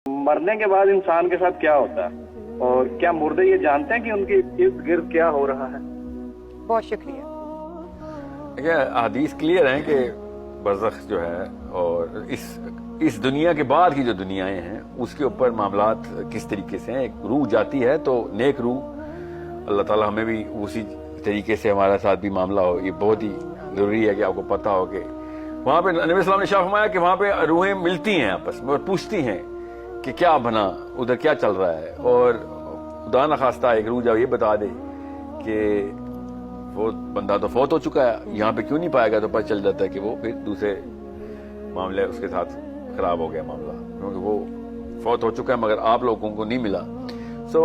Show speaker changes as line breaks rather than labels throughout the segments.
मरने के बाद इंसान के साथ क्या होता है और क्या मुर्दे ये जानते हैं कि उनके इर्द गिर्द क्या हो रहा है?
बहुत शुक्रिया।
देखिए, हदीस क्लियर है कि बरज़ख जो है और इस दुनिया के बाद की जो दुनियाएं हैं उसके ऊपर मामलात किस तरीके से हैं। एक रूह जाती है तो नेक रूह, अल्लाह ताला हमें भी उसी तरीके से हमारे साथ भी मामला हो। ये बहुत ही जरूरी है कि आपको पता हो कि वहां पे नबी सल्लल्लाहु अलैहि वसल्लम ने शाह फरमाया कि वहां पे रूहें मिलती हैं आपस में और पूछती हैं कि क्या बना, उधर क्या चल रहा है। और खुदा न खास्ता एक रूह जब ये बता दे कि वो बंदा तो फौत हो चुका है, यहाँ पे क्यों नहीं पाएगा, तो पता चल जाता है कि वो फिर दूसरे मामले उसके साथ खराब हो गया मामला, क्योंकि वो फौत हो चुका है मगर आप लोगों को नहीं मिला। सो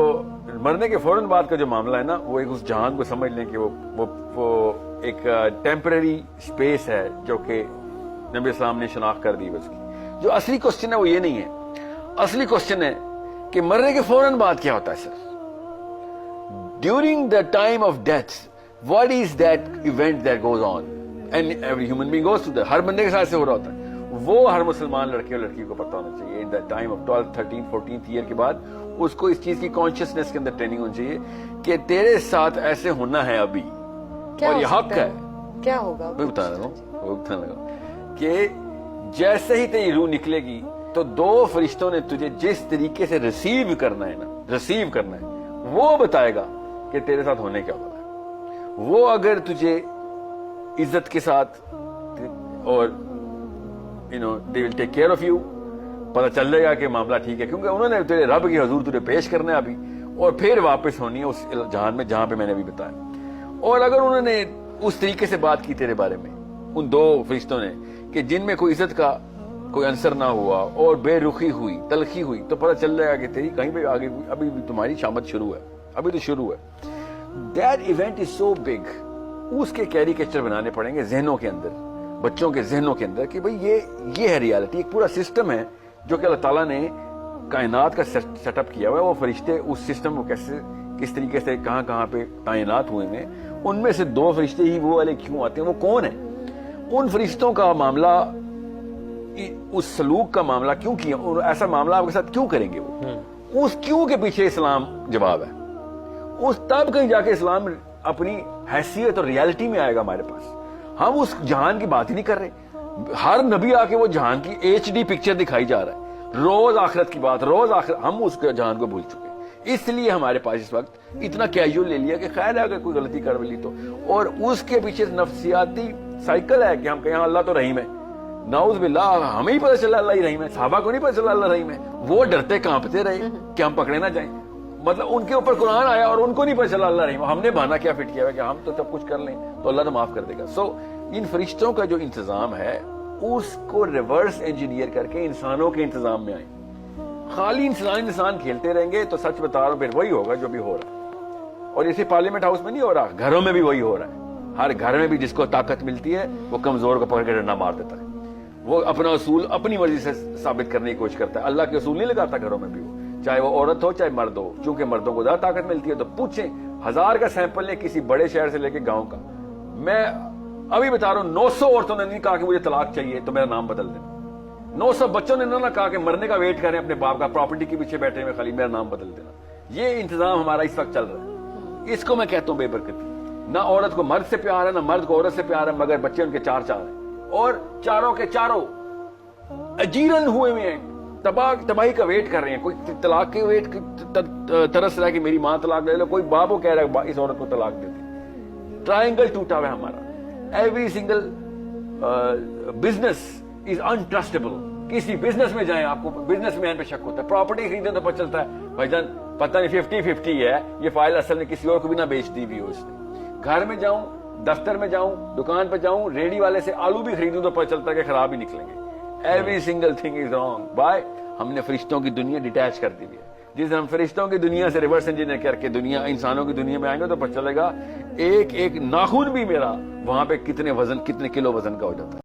मरने के फौरन बाद का जो मामला है ना, वो एक उस जहान को समझ लें कि वो एक टेम्पररी स्पेस है जो कि नबी इस्लाम ने शनाख्त कर दी उसकी। जो असली क्वेश्चन है वो ये नहीं है, असली क्वेश्चन है कि मरने के फौरन बाद क्या होता है sir. During the time of death what is that event that goes on and every human being goes through that. हर बंदे के साथ से हो रहा होता है। वो हर मुसलमान लड़के और लड़की को पता होना चाहिए। In the time of 12th 13th 14th year के बाद उसको इस चीज की कॉन्शियसनेस के अंदर ट्रेनिंग होनी चाहिए कि तेरे साथ ऐसे होना है अभी और ये हक है।
क्या होगा
मैं बता रहा हूँ कि जैसे ही तेरी रूह निकलेगी तो दो फरिश्तों ने तुझे जिस तरीके से रिसीव करना है ना, रिसीव करना है, वो बताएगा कि तेरे साथ होने क्या वाला है। वो अगर तुझे इज्जत के साथ और they will take care of you, पता चल जाएगा कि मामला ठीक है, क्योंकि उन्होंने तेरे रब की हजूर तुझे पेश करना है अभी और फिर वापस होनी है उस जहान में जहां पे मैंने अभी बताया। और अगर उन्होंने उस तरीके से बात की तेरे बारे में उन दो फरिश्तों ने कि जिनमें कोई इज्जत का कोई अंसर ना हुआ और बेरुखी हुई, तलखी हुई, तो पता चल जाएगा कि तेरी कहीं पे आगे अभी भी तुम्हारी शामत शुरू है, अभी तो शुरू है। That event is so big, उसके कैरिकेचर बनाने पड़ेंगे जहनों के अंदर, बच्चों के जहनों के अंदर कि भाई ये है रियलिटी। एक पूरा सिस्टम है जो कि अल्लाह ताला ने कायनात का सेटअप किया हुआ है। वो फरिश्ते उस सिस्टम को किस तरीके से कहां पे तैनात हुए हैं, उनमें से दो फरिश्ते ही वो वाले क्यों आते हैं, वो कौन है, उन फरिश्तों का मामला, उस सलूक का मामला क्यों किया और ऐसा मामला आपके साथ क्यों करेंगे वो, उस क्यों के पीछे इस्लाम जवाब है। उस तब कहीं जाके इस्लाम अपनी हैसियत और रियलिटी में आएगा हमारे पास। हम उस जहान की बात ही नहीं कर रहे। हर नबी आके वो जहान की HD पिक्चर दिखाई जा रहा है, रोज आखिरत की बात, रोज आखिरत, हम उस जहान को भूल चुके। इसलिए हमारे पास इस वक्त इतना कैजुअल ले लिया कि खैर है अगर कोई गलती कर ली तो, और उसके पीछे नफ्सियाती साइकिल है कि हम कहें अल्लाह तो रहीम है। नाउज़ बिल्लाह, हमें ही पता चला अल्लाह ही रहीम है, साहबा को नहीं पता चला अल्लाह रहीम है। वो डरते कांपते रहे कि हम पकड़े ना जाएं। मतलब उनके ऊपर कुरान आया और उनको नहीं पता चला अल्लाह रहीम। हमने बहाना क्या फिट किया हुआ कि हम तो सब कुछ कर लें तो अल्लाह तो माफ कर देगा। सो इन फरिश्तों का जो इंतजाम है उसको रिवर्स इंजीनियर करके इंसानों के इंतजाम में आए। खाली इंसान खेलते रहेंगे तो सच बता रहा हूं फिर वही होगा जो भी हो रहा है। और इसे पार्लियामेंट हाउस में नहीं हो रहा, घरों में भी वही हो रहा है। हर घर में भी जिसको ताकत मिलती है वो कमजोर को पकड़ के डंडा मार देता है। वो अपना असूल अपनी मर्जी से साबित करने की कोशिश करता है। अल्लाह के असूल नहीं लगाता घरों में भी, वो चाहे वो औरत हो चाहे मर्द हो। चूंकि मर्दों को ज्यादा ताकत मिलती है तो पूछे 1000 का सैंपल ले किसी बड़े शहर से लेके गांव का। मैं अभी बता रहा हूं 900 औरतों ने नहीं कहा कि मुझे तलाक चाहिए तो मेरा नाम बदल देना। 900 बच्चों ने ना कहा कि मरने का वेट करें अपने बाप का, प्रॉपर्टी के पीछे बैठे हुए खाली मेरा नाम बदल देना। ये इंतजाम हमारा इस वक्त चल रहा है। इसको मैं कहता हूं बेबरकती। ना औरत को मर्द से प्यार है ना मर्द को औरत से प्यार है, मगर बच्चे उनके चार हैं और चारों के चारों अजीरन हुए हैं, तबाही का वेट कर रहे हैं। कोई तलाक के वेट तरस रहा है कि मेरी मां तलाक दे लो, कोई बाप को कह रहा है इस औरत को तलाक दे दे। ट्रायंगल टूटा हुआ है हमारा। Every single business is untrustable. किसी बिजनेस में जाएं आपको बिजनेसमैन पे शक होता है, प्रॉपर्टी खरीदे तो पता चलता है भाईजान पता नहीं 50-50 है, ये फाइल असल में किसी और को भी ना बेच दी हुई हो उसने। घर में जाऊं, दफ्तर में जाऊं, दुकान पे जाऊं, रेडी वाले से आलू भी खरीदूं तो पता चलता है कि खराब ही निकलेंगे। Every single thing is wrong. बाय हमने फरिश्तों की दुनिया डिटैच कर दी है। जिस हम फरिश्तों की दुनिया से रिवर्स इंजीनियर करके दुनिया इंसानों की दुनिया में आएंगे तो पता चलेगा एक एक नाखून भी मेरा वहां पे कितने किलो वजन का हो जाता है।